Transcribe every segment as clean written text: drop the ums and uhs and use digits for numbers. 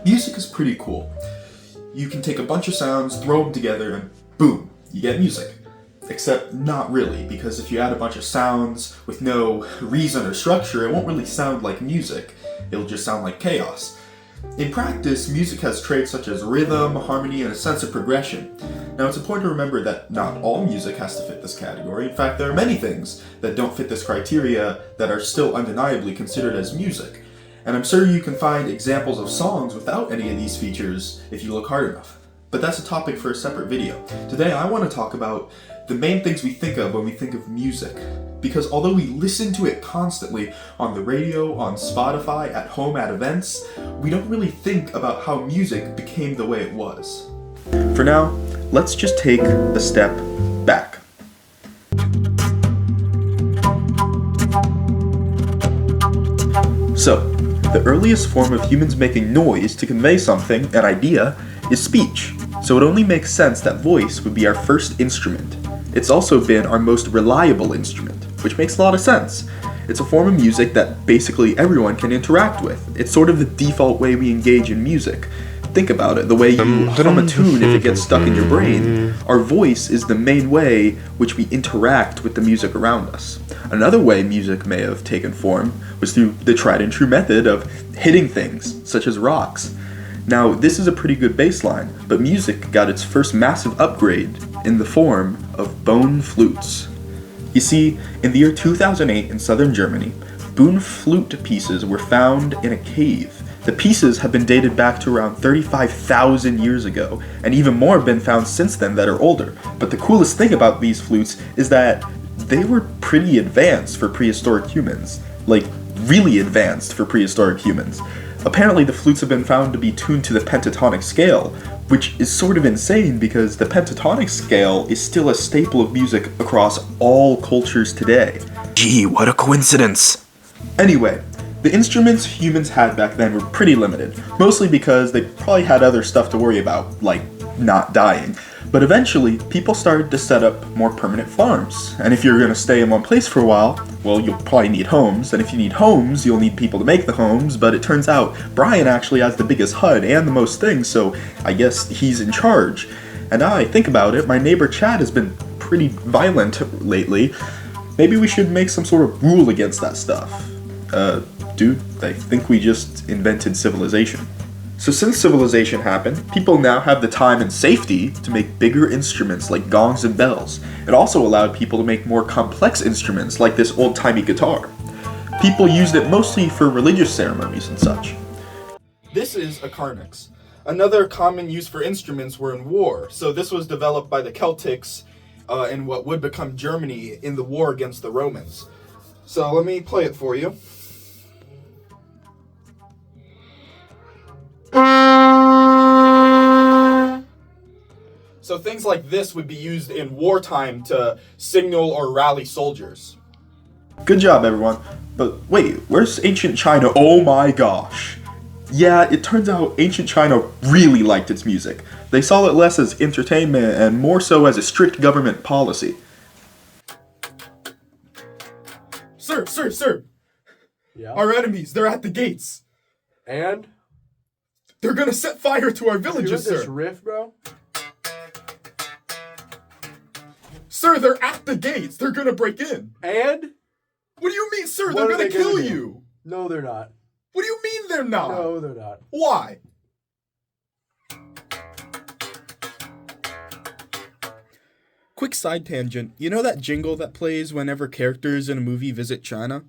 Music is pretty cool. You can take a bunch of sounds, throw them together, and boom, you get music. Except not really, because if you add a bunch of sounds with no reason or structure, it won't really sound like music. It'll just sound like chaos. In practice, music has traits such as rhythm, harmony, and a sense of progression. Now, it's important to remember that not all music has to fit this category. In fact, there are many things that don't fit this criteria that are still undeniably considered as music. And I'm sure you can find examples of songs without any of these features if you look hard enough. But that's a topic for a separate video. Today, I want to talk about the main things we think of when we think of music. Because although we listen to it constantly on the radio, on Spotify, at home, at events, we don't really think about how music became the way it was. For now, let's just take a step back. So, the earliest form of humans making noise to convey something, an idea, is speech. So it only makes sense that voice would be our first instrument. It's also been our most reliable instrument, which makes a lot of sense. It's a form of music that basically everyone can interact with. It's sort of the default way we engage in music. Think about it, the way you hum a tune if it gets stuck in your brain. Our voice is the main way which we interact with the music around us. Another way music may have taken form was through the tried and true method of hitting things, such as rocks. Now, this is a pretty good baseline, but music got its first massive upgrade in the form of bone flutes. You see, in the year 2008 in southern Germany, bone flute pieces were found in a cave. The pieces have been dated back to around 35,000 years ago, and even more have been found since then that are older. But the coolest thing about these flutes is that they were pretty advanced for prehistoric humans. Like, really advanced for prehistoric humans. Apparently the flutes have been found to be tuned to the pentatonic scale, which is sort of insane because the pentatonic scale is still a staple of music across all cultures today. Gee, what a coincidence! Anyway, the instruments humans had back then were pretty limited, mostly because they probably had other stuff to worry about, like not dying. But eventually, people started to set up more permanent farms. And if you're going to stay in one place for a while, well, you'll probably need homes. And if you need homes, you'll need people to make the homes. But it turns out Brian actually has the biggest HUD and the most things, so I guess he's in charge. And now I think about it, my neighbor Chad has been pretty violent lately. Maybe we should make some sort of rule against that stuff. Dude, I think we just invented civilization. So since civilization happened, people now have the time and safety to make bigger instruments like gongs and bells. It also allowed people to make more complex instruments like this old-timey guitar. People used it mostly for religious ceremonies and such. This is a carnix. Another common use for instruments were in war, so this was developed by the Celtics in what would become Germany in the war against the Romans. So let me play it for you. So things like this would be used in wartime to signal or rally soldiers. Good job, everyone. But wait, where's ancient China? Oh my gosh. Yeah, it turns out ancient China really liked its music. They saw it less as entertainment and more so as a strict government policy. Sir! Yeah? Our enemies, they're at the gates. And? They're gonna set fire to our villages, This sir. riff, bro? Sir, they're at the gates. They're gonna break in. And? What do you mean, sir? What They're are gonna they gonna kill do? you. No, they're not. What do you mean they're not? No, they're not. Why? Quick side tangent. You know that jingle that plays whenever characters in a movie visit China?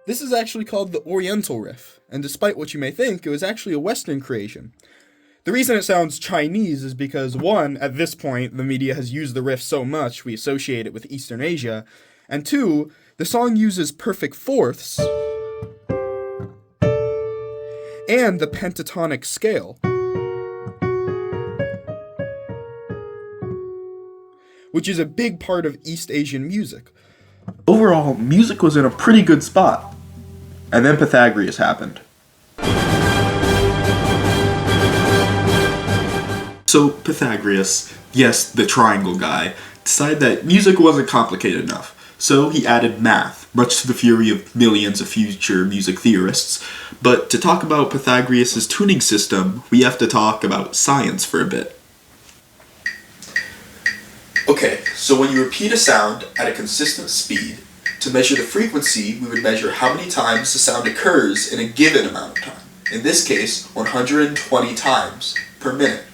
This is actually called the Oriental Riff, and despite what you may think, it was actually a Western creation. The reason it sounds Chinese is because, one, at this point, the media has used the riff so much we associate it with Eastern Asia, and two, the song uses perfect fourths and the pentatonic scale, which is a big part of East Asian music. Overall, music was in a pretty good spot. And then Pythagoras happened. So Pythagoras, yes, the triangle guy, decided that music wasn't complicated enough. So he added math, much to the fury of millions of future music theorists. But to talk about Pythagoras' tuning system, we have to talk about science for a bit. Okay, so when you repeat a sound at a consistent speed, to measure the frequency, we would measure how many times the sound occurs in a given amount of time. In this case, 120 times per minute.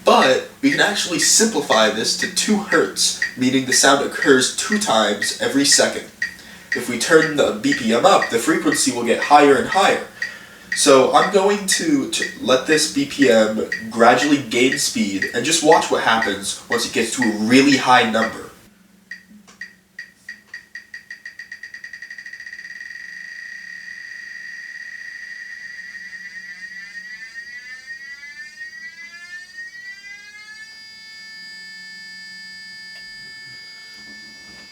But we can actually simplify this to 2 hertz, meaning the sound occurs 2 times every second. If we turn the BPM up, the frequency will get higher and higher. So I'm going to let this BPM gradually gain speed and just watch what happens once it gets to a really high number.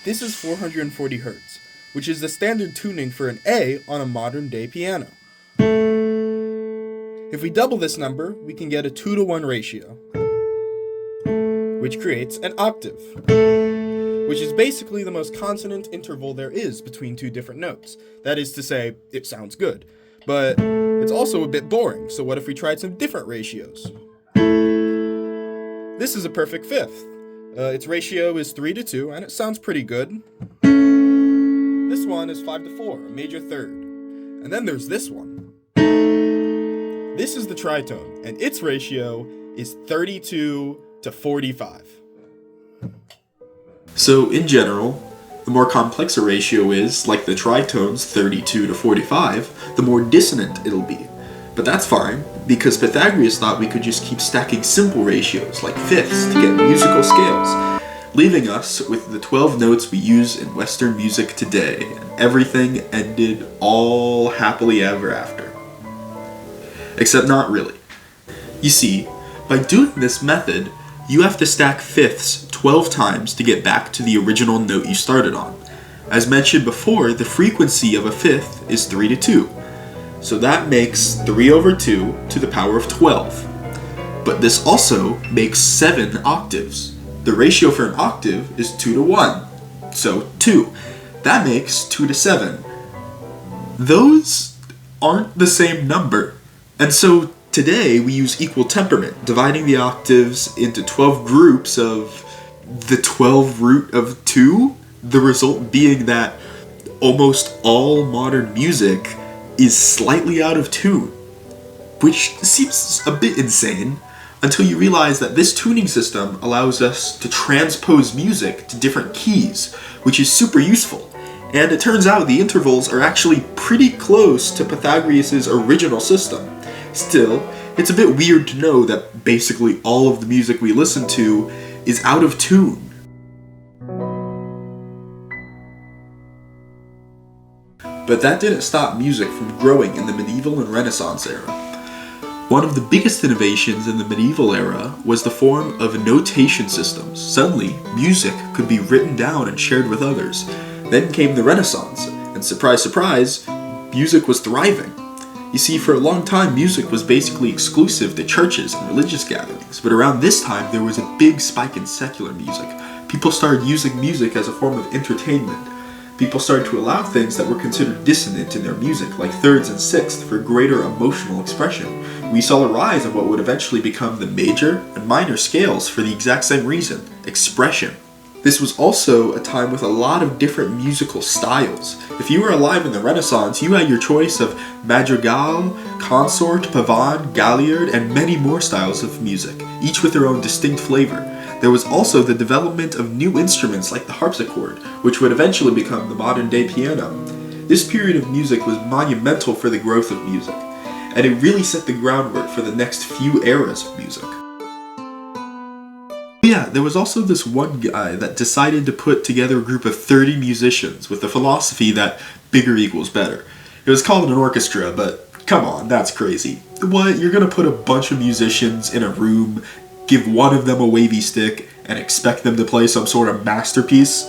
This is 440 Hz, which is the standard tuning for an A on a modern-day piano. If we double this number, we can get a 2-to-1 ratio, which creates an octave, which is basically the most consonant interval there is between 2 different notes. That is to say, it sounds good, but it's also a bit boring, so what if we tried some different ratios? This is a perfect fifth. Its ratio is 3-to-2, and it sounds pretty good. This one is 5-to-4, a major third. And then there's this one. This is the tritone, and its ratio is 32-to-45. So, in general, the more complex a ratio is, like the tritones 32-to-45, the more dissonant it'll be. But that's fine, because Pythagoras thought we could just keep stacking simple ratios, like fifths, to get musical scales, leaving us with the 12 notes we use in Western music today, and everything ended all happily ever after. Except not really. You see, by doing this method, you have to stack fifths 12 times to get back to the original note you started on. As mentioned before, the frequency of a fifth is 3-to-2. So that makes 3/2 to the power of 12. But this also makes 7 octaves. The ratio for an octave is 2-to-1, so 2. That makes 2-to-7. Those aren't the same number. And so today we use equal temperament, dividing the octaves into 12 groups of the 12 root of 2, the result being that almost all modern music is slightly out of tune, which seems a bit insane until you realize that this tuning system allows us to transpose music to different keys, which is super useful. And it turns out the intervals are actually pretty close to Pythagoras' original system. Still, it's a bit weird to know that basically all of the music we listen to is out of tune. But that didn't stop music from growing in the medieval and Renaissance era. One of the biggest innovations in the medieval era was the form of notation systems. Suddenly, music could be written down and shared with others. Then came the Renaissance, and surprise, surprise, music was thriving. You see, for a long time, music was basically exclusive to churches and religious gatherings, but around this time, there was a big spike in secular music. People started using music as a form of entertainment. People started to allow things that were considered dissonant in their music, like thirds and sixths, for greater emotional expression. We saw a rise of what would eventually become the major and minor scales for the exact same reason: expression. This was also a time with a lot of different musical styles. If you were alive in the Renaissance, you had your choice of madrigal, consort, pavane, galliard, and many more styles of music, each with their own distinct flavor. There was also the development of new instruments like the harpsichord, which would eventually become the modern-day piano. This period of music was monumental for the growth of music, and it really set the groundwork for the next few eras of music. Yeah, there was also this one guy that decided to put together a group of 30 musicians with the philosophy that bigger equals better. It was called an orchestra, but come on, that's crazy. What, you're gonna put a bunch of musicians in a room, give one of them a wavy stick, and expect them to play some sort of masterpiece?